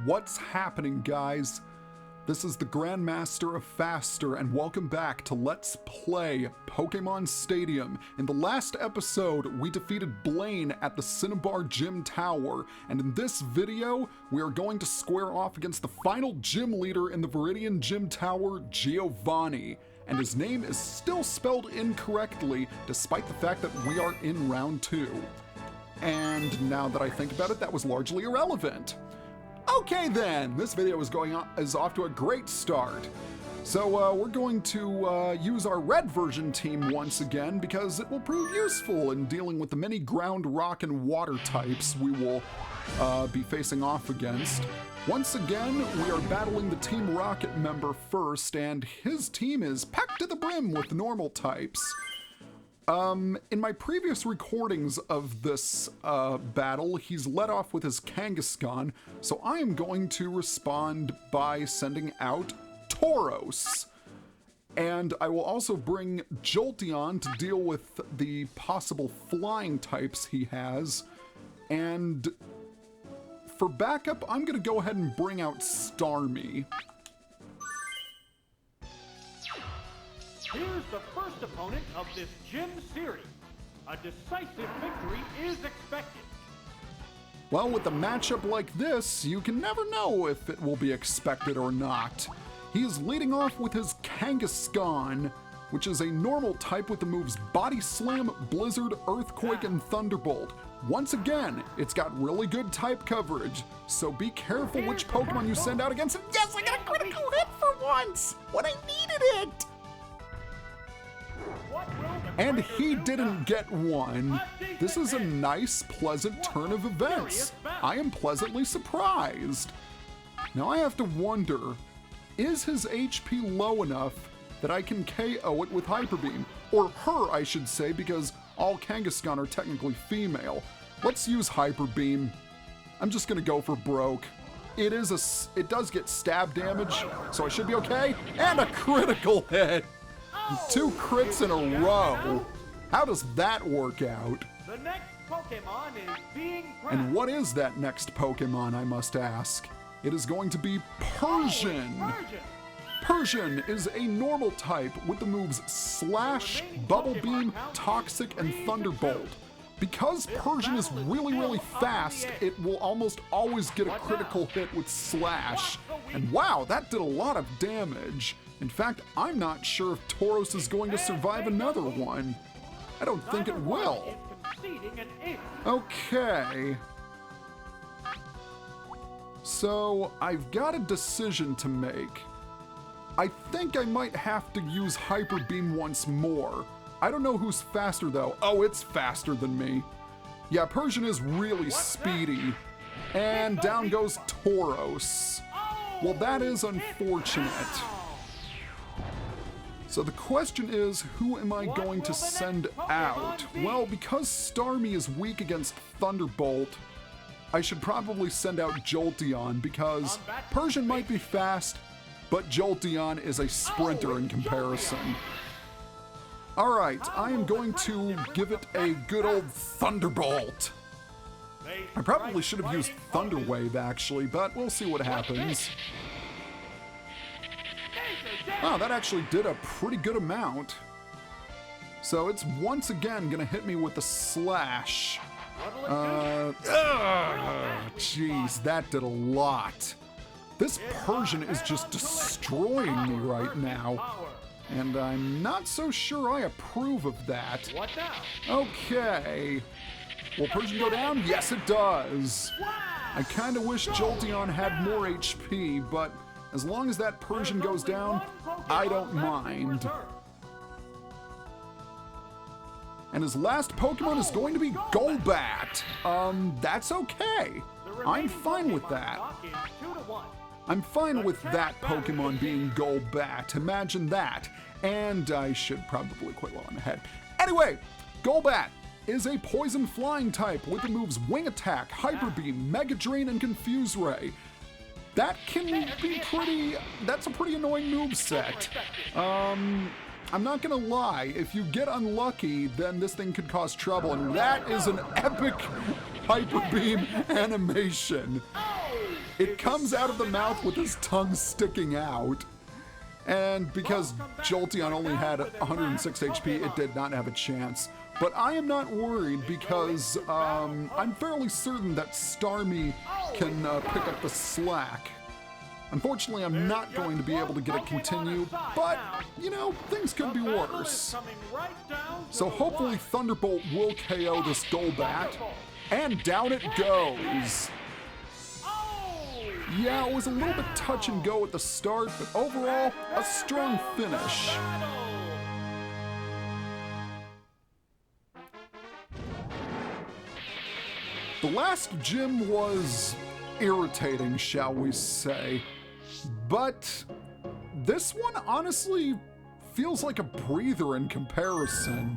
What's happening, guys? This is the Grandmaster of Faster, and welcome back to Let's Play Pokemon Stadium. In the last episode, we defeated Blaine at the Cinnabar Gym Tower, and in this video, we are going to square off against the final gym leader in the Viridian Gym Tower, Giovanni. And his name is still spelled incorrectly, despite the fact that we are in round 2. And now that I think about it, that was largely irrelevant. Okay then, this video is off to a great start. So we're going to use our red version team once again because it will prove useful in dealing with the many ground, rock, and water types we will be facing off against. Once again, we are battling the Team Rocket member first, and his team is packed to the brim with normal types. In my previous recordings of this battle, he's led off with his Kangaskhan, so I am going to respond by sending out Tauros. And I will also bring Jolteon to deal with the possible flying types he has. And for backup, I'm going to go ahead and bring out Starmie. Here's the first opponent of this gym series. A decisive victory is expected. Well, with a matchup like this, you can never know if it will be expected or not. He is leading off with his Kangaskhan, which is a normal type with the moves Body Slam, Blizzard, Earthquake, and Thunderbolt. Once again, it's got really good type coverage, so be careful which Pokemon you send out against it. Yes, I got a critical hit for once! When I needed it! And he didn't get one. This is a nice, pleasant turn of events. I am pleasantly surprised. Now I have to wonder, is his HP low enough that I can KO it with Hyper Beam? Or her, I should say, because all Kangaskhan are technically female. Let's use Hyper Beam. I'm just gonna go for broke. It does get stab damage, so I should be okay. And a critical hit. 2 crits in a row. How does that work out? The next Pokemon is being bred. And what is that next Pokemon, I must ask? It is going to be Persian. Persian is a normal type with the moves Slash, Bubble Beam, Toxic, and Thunderbolt. Because Persian is really fast, it will almost always get a critical hit with Slash. And wow, that did a lot of damage. In fact, I'm not sure if Tauros is going to survive another one. I don't think it will. Okay. So, I've got a decision to make. I think I might have to use Hyper Beam once more. I don't know who's faster though. Oh, it's faster than me. Yeah, Persian is really speedy. And down goes Tauros. Well, that is unfortunate. So the question is, who am I going to send out? Well, because Starmie is weak against Thunderbolt, I should probably send out Jolteon because Persian might be fast, but Jolteon is a sprinter in comparison. Alright, I am going to give it a good old Thunderbolt. I probably should have used Thunder Wave actually, but we'll see what happens. Wow, that actually did a pretty good amount. So it's once again gonna hit me with the Slash. Jeez, that did a lot. This Persian is just destroying me right now. And I'm not so sure I approve of that. Okay. Will Persian go down? Yes, it does. I kinda wish Jolteon had more HP, but as long as that Persian goes down, I don't mind. And his last Pokemon is going to be Golbat. That's okay. I'm fine with that. I'm fine with that Pokemon being Golbat. Imagine that. And I should probably quit while I'm ahead. Anyway, Golbat is a poison flying type with the moves Wing Attack, Hyper Beam, Mega Drain, and Confuse Ray. That can be that's a pretty annoying moveset. I'm not gonna lie, if you get unlucky, then this thing could cause trouble, and that is an epic Hyper Beam animation. it comes out of the mouth with his tongue sticking out. And because Jolteon only had 106 HP, it did not have a chance. But I am not worried because I'm fairly certain that Starmie can pick up the slack. Unfortunately, I'm not going to be able to get a continue, but, you know, things could be worse. So hopefully Thunderbolt will KO this Golbat, and down it goes. Yeah, it was a little bit touch and go at the start, but overall, a strong finish. The last gym was irritating, shall we say. But this one honestly feels like a breather in comparison.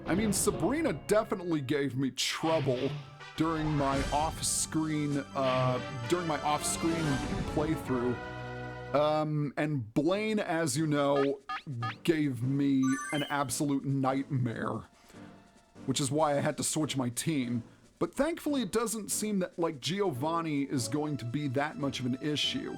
I mean, Sabrina definitely gave me trouble during my off-screen playthrough. And Blaine, as you know, gave me an absolute nightmare, which is why I had to switch my team. But thankfully, it doesn't seem that, like, Giovanni is going to be that much of an issue.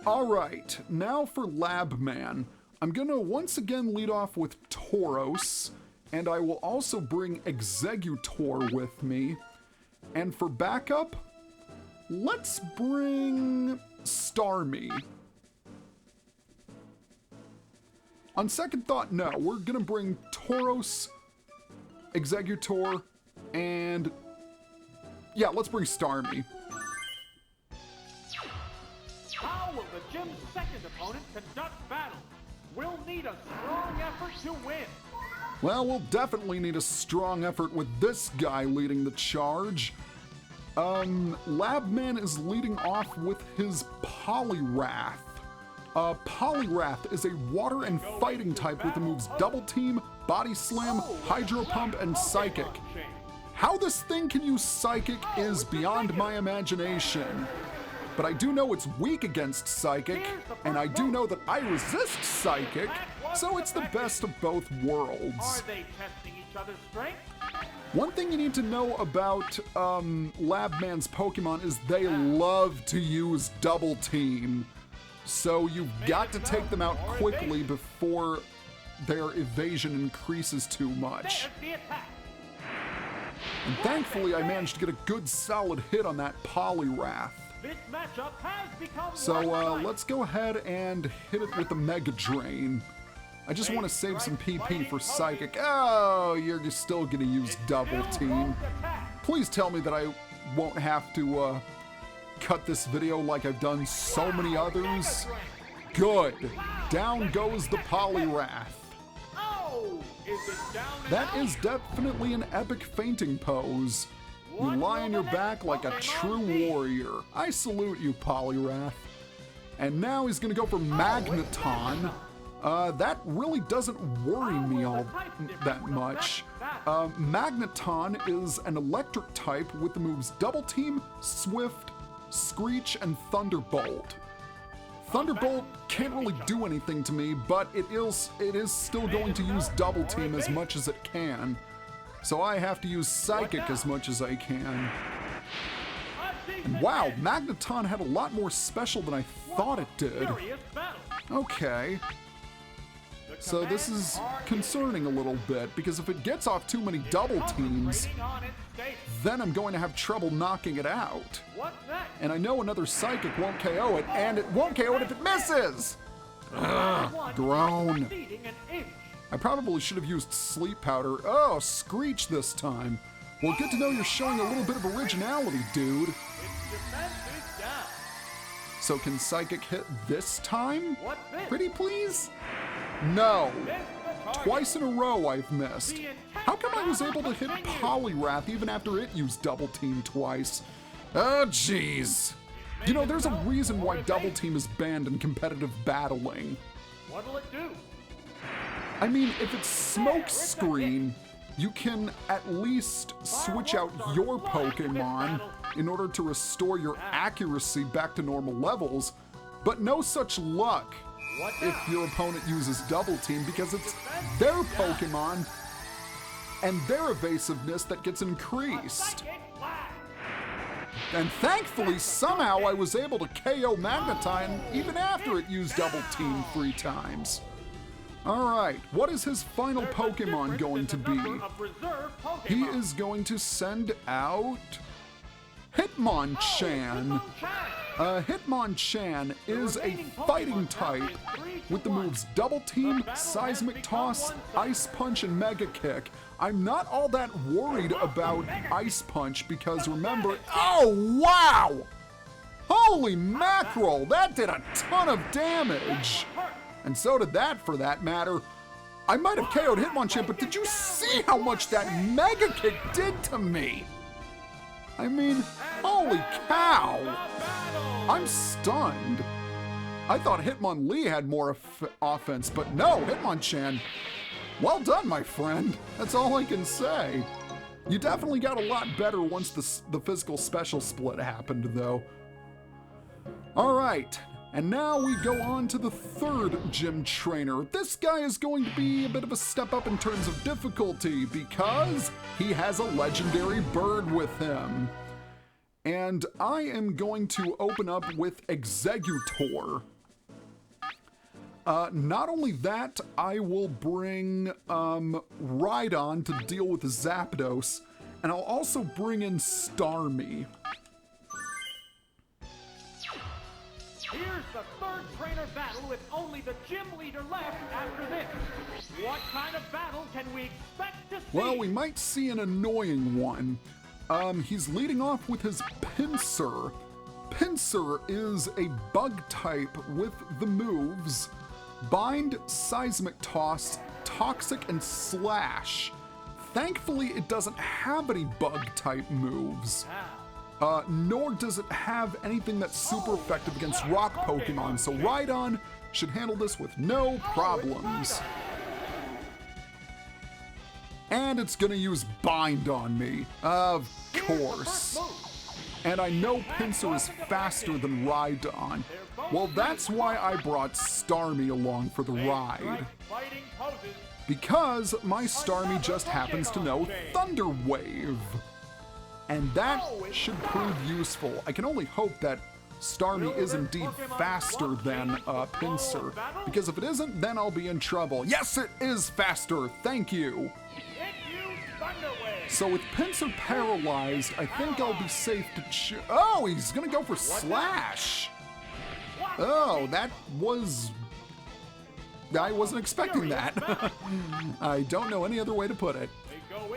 Alright, now for Labman. I'm gonna once again lead off with Tauros, and I will also bring Exeggutor with me. And for backup, let's bring Starmie. On second thought, no, we're gonna bring Tauros, Exeggutor, and yeah, let's bring Starmie. How will the gym's second opponent conduct battle? We'll need a strong effort to win. Well, we'll definitely need a strong effort with this guy leading the charge. Labman is leading off with his Poliwrath. Poliwrath is a water and fighting type with the moves Double Team, Body Slam, Hydro Pump, and Psychic. How this thing can use Psychic is beyond my imagination. But I do know it's weak against Psychic, and I do know that I resist Psychic, so it's the best of both worlds. Are they testing each other's strength? One thing you need to know about Labman's Pokemon is they love to use Double Team. So you've got to take them out quickly before their evasion increases too much. And thankfully I managed to get a good solid hit on that Poliwrath. This matchup has become So let's go ahead and hit it with the Mega Drain. I just want to save some PP for Psychic. Oh, you're still going to use Double Team. Please tell me that I won't have to cut this video like I've done so many others. Good. Down goes the Poliwrath. That is definitely an epic fainting pose. You lie on your back like a true warrior. I salute you, Poliwrath. And now he's gonna go for Magneton. That really doesn't worry me all that much. Magneton is an electric type with the moves Double Team, Swift, Screech, and Thunderbolt. Thunderbolt can't really do anything to me, but it is still going to use Double Team as much as it can. So I have to use Psychic as much as I can. And wow, Magneton had a lot more special than I thought it did. Okay. So this is concerning a little bit, because if it gets off too many Double Teams, then I'm going to have trouble knocking it out. And I know another Psychic won't KO it, and it won't KO it if it misses! Ugh, groan. I probably should have used Sleep Powder. Oh, Screech this time. Well, good to know you're showing a little bit of originality, dude. So can Psychic hit this time? Pretty please? No. Twice in a row I've missed. How come I was able to hit Poliwrath even after it used Double Team twice? Oh, jeez. You know, there's a reason why Double Team is banned in competitive battling. What'll it do? I mean, if it's Smoke Screen, you can at least switch out your Pokemon in order to restore your accuracy back to normal levels, but no such luck if your opponent uses Double Team, because it's their Pokemon and their evasiveness that gets increased. And thankfully, somehow I was able to KO Magnetine even after it used Double Team 3 times. Alright, what is his final Pokemon going to be? He is going to send out Hitmonchan. Hitmonchan is a fighting type with the moves Double Team, Seismic Toss, Ice Punch, and Mega Kick. I'm not all that worried about Ice Punch because remember, oh wow! Holy mackerel, that did a ton of damage! And so did that for that matter. I might have KO'd Hitmonchan, but did you see how much that Mega Kick did to me? I mean, holy cow! I'm stunned. I thought Hitmonlee had more offense, but no, Hitmonchan. Well done, my friend. That's all I can say. You definitely got a lot better once the physical special split happened, though. All right, and now we go on to the third gym trainer. This guy is going to be a bit of a step up in terms of difficulty because he has a legendary bird with him. And I am going to open up with Exeggutor. Not only that, I will bring Rhydon to deal with Zapdos, and I'll also bring in Starmie. Here's the third trainer battle with only the gym leader left after this. What kind of battle can we expect to see? Well, we might see an annoying one. He's leading off with his Pinsir. Pinsir is a bug type with the moves Bind, Seismic Toss, Toxic, and Slash. Thankfully, it doesn't have any bug type moves. Nor does it have anything that's super effective against rock Pokemon, so Rhydon should handle this with no problems. And it's gonna use Bind on me, of course. And I know Pinsir is faster than Rhydon. Well, that's why I brought Starmie along for the ride. Because my Starmie just happens to know Thunder Wave. And that should prove useful. I can only hope that Starmie is indeed faster than Pinsir, because if it isn't, then I'll be in trouble. Yes, it is faster, thank you. So with Pinsir paralyzed, I think I'll be safe to oh, he's gonna go for Slash. Oh, that was... I wasn't expecting that. I don't know any other way to put it.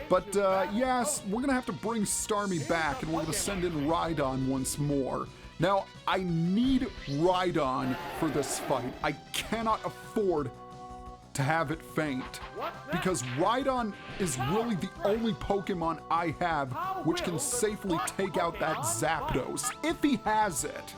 But yes, we're gonna have to bring Starmie back and we're gonna send in Rhydon once more. Now, I need Rhydon for this fight. I cannot afford to have it faint, because Rhydon is really the only Pokemon I have which can safely take out that Zapdos, if he has it.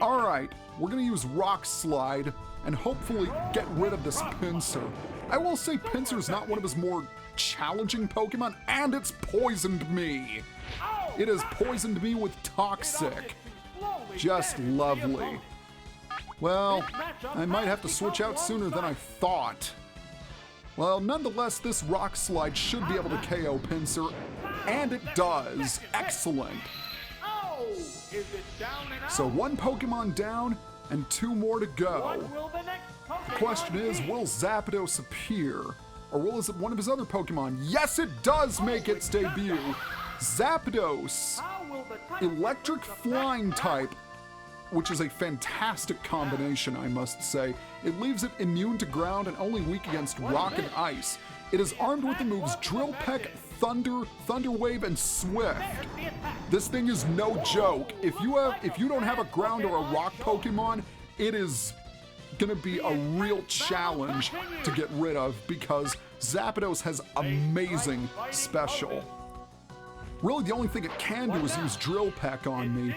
Alright, we're gonna use Rock Slide and hopefully get rid of this Pinsir. I will say Pinsir's not one of his more challenging Pokemon, and it's poisoned me. It has poisoned me with Toxic. Just lovely. Well, I might have to switch out sooner than I thought. Well, nonetheless, this Rock Slide should be able to KO Pinsir, and it does. Excellent. So one Pokemon down, and 2 more to go. The question is, will Zapdos appear? Or will one of his other Pokemon? Yes, it does make its debut. Zapdos, Electric Flying type, which is a fantastic combination, I must say. It leaves it immune to ground and only weak against rock and ice. It is armed with the moves Drill Peck, Thunder, Thunder Wave, and Swift. This thing is no joke. If you don't have a ground or a rock Pokemon, it is gonna be a real challenge to get rid of, because Zapdos has amazing special. Really, the only thing it can do is use Drill Peck on me.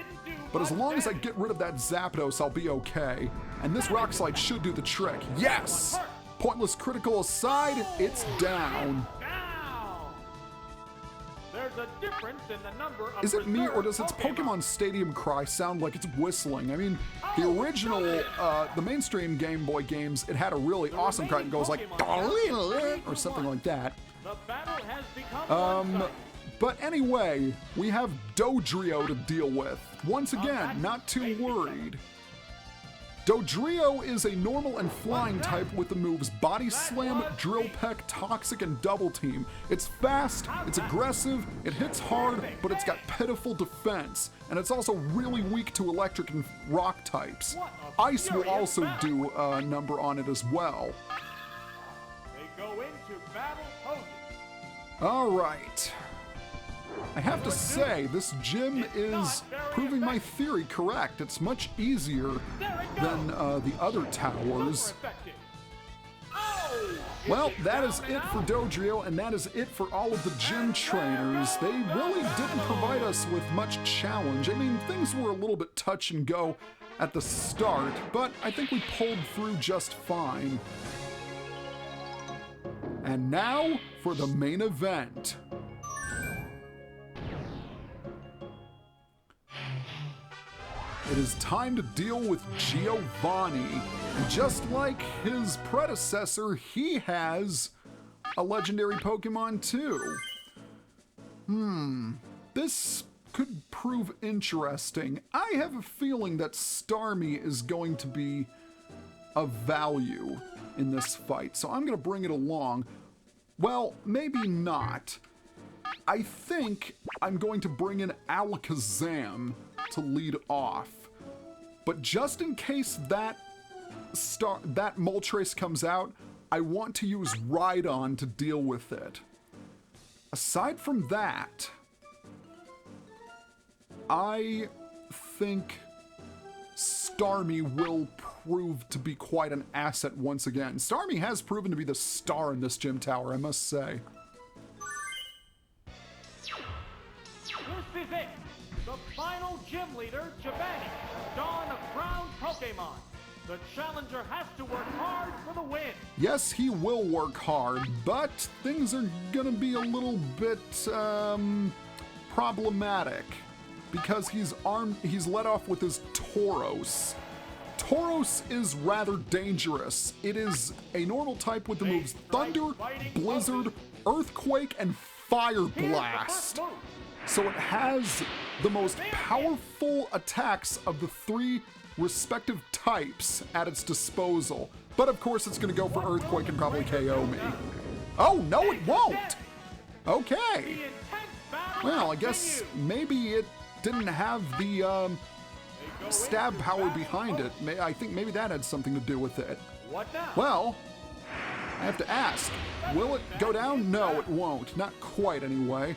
But as long as I get rid of that Zapdos, I'll be okay. And this Rock Slide should do the trick. Yes! Pointless critical aside, it's down. Is it me, or does its Pokemon Stadium cry sound like it's whistling? I mean, the original, the mainstream Game Boy games, it had a really awesome cry. It goes like, or something like that. But anyway, we have Dodrio to deal with. Once again, not too worried. Dodrio is a normal and flying type with the moves Body Slam, Drill Peck, Toxic, and Double Team. It's fast, it's aggressive, it hits hard, but it's got pitiful defense. And it's also really weak to electric and rock types. Ice will also do a number on it as well. They go into battle poses. Alright. I have to say, this gym is proving my theory correct. It's much easier than the other towers. Well, that is it for Dodrio, and that is it for all of the gym trainers. They really didn't provide us with much challenge. I mean, things were a little bit touch and go at the start, but I think we pulled through just fine. And now for the main event. It is time to deal with Giovanni. And just like his predecessor, he has a legendary Pokemon too. This could prove interesting. I have a feeling that Starmie is going to be of value in this fight, so I'm going to bring it along. Well, maybe not. I think I'm going to bring in Alakazam to lead off. But just in case that Moltres comes out, I want to use Rhydon to deal with it. Aside from that, I think Starmie will prove to be quite an asset once again. Starmie has proven to be the star in this gym tower, I must say. This is it. The final gym leader, Giovanni, Dawn of Ground Pokemon. The challenger has to work hard for the win. Yes, he will work hard, but things are gonna be a little bit problematic because he's let off with his Tauros. Tauros is rather dangerous. It is a normal type with the moves Thunder, Blizzard, Earthquake, and Fire Blast. So it has the most powerful attacks of the three respective types at its disposal. But of course it's gonna go for Earthquake and probably KO me. Oh, no it won't! Okay. Well, I guess maybe it didn't have the stab power behind it. I think maybe that had something to do with it. Well, I have to ask, will it go down? No, it won't. Not quite anyway.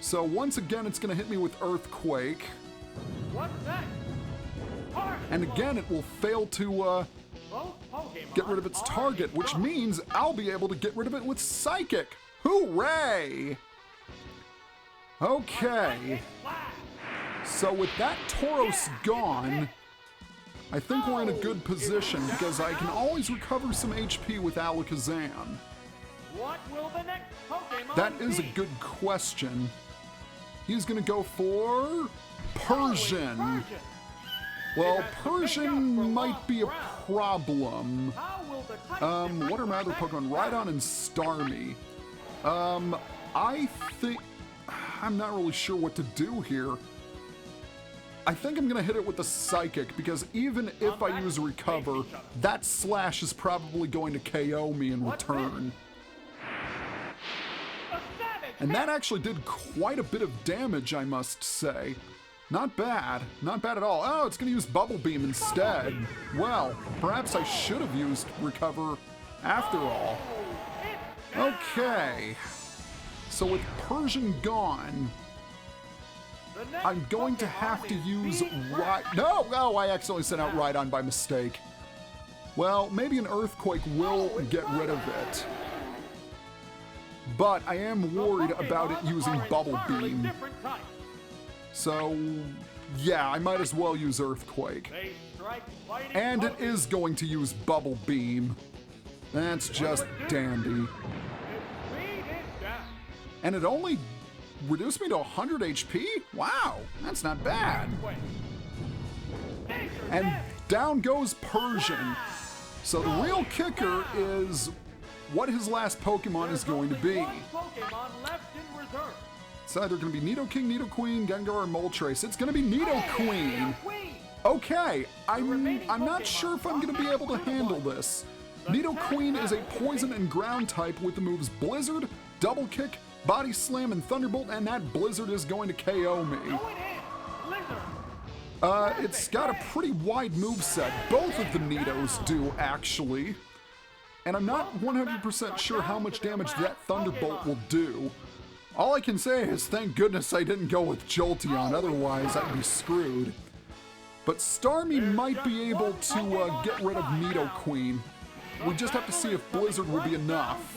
So once again, it's gonna hit me with Earthquake. And again, it will fail to get rid of its target, which means I'll be able to get rid of it with Psychic. Hooray! Okay. So with that Tauros gone, I think we're in a good position because I can always recover some HP with Alakazam. What will the next Pokemon That is a be? good question. He's gonna go for Persian. Well, Persian might be a problem. What are my other Pokemon? Rhydon and Starmie. I think... I'm not really sure what to do here. I think I'm gonna hit it with the Psychic, because even if I use Recover, that Slash is probably going to KO me in return. And that actually did quite a bit of damage, I must say. Not bad. Not bad at all. Oh, it's gonna use Bubble Beam instead. Well, perhaps I should have used Recover after all. Okay. So with Persian gone, I'm going to have to use No! Oh, I accidentally sent out Rhydon by mistake. Well, maybe an Earthquake will get rid of it. But I am worried about it using Bubble Beam. So, yeah, I might as well use Earthquake. And it is going to use Bubble Beam. That's just dandy. And it only reduced me to 100 HP? Wow, that's not bad. And down goes Persian. So the real kicker is what his last Pokemon is going to be. It's either going to be Nidoking, Nidoqueen, Gengar, or Moltres. It's going to be Nidoqueen. Queen! Okay, I'm not sure if I'm going to be able to handle this. Nidoqueen is a poison and ground type with the moves Blizzard, Double Kick, Body Slam, and Thunderbolt, and that Blizzard is going to KO me. Going in! Blizzard! It's got a pretty wide moveset. Both of the Nidos do, actually. And I'm not 100% sure how much damage that Thunderbolt will do. All I can say is thank goodness I didn't go with Jolteon, otherwise I'd be screwed. But Starmie might be able to get rid of Nidoqueen. We just have to see if Blizzard will be enough.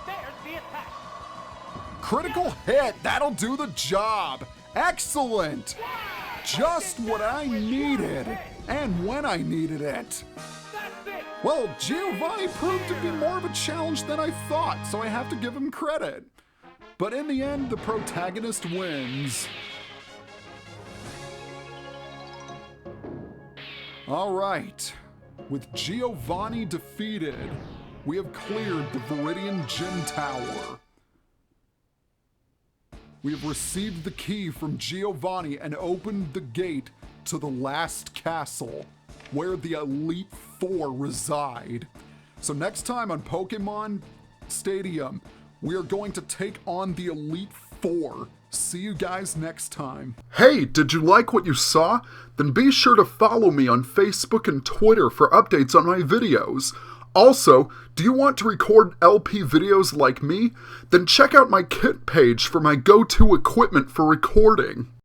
There's the attack. Critical hit! That'll do the job! Excellent! Just what I needed, and when I needed it. That's it! Well, Giovanni proved to be more of a challenge than I thought, so I have to give him credit. But in the end, the protagonist wins. All right, with Giovanni defeated, we have cleared the Viridian Gym Tower. We have received the key from Giovanni and opened the gate to the last castle, where the Elite Four reside. So next time on Pokemon Stadium, we are going to take on the Elite Four. See you guys next time. Hey, did you like what you saw? Then be sure to follow me on Facebook and Twitter for updates on my videos. Also, do you want to record LP videos like me? Then check out my kit page for my go-to equipment for recording.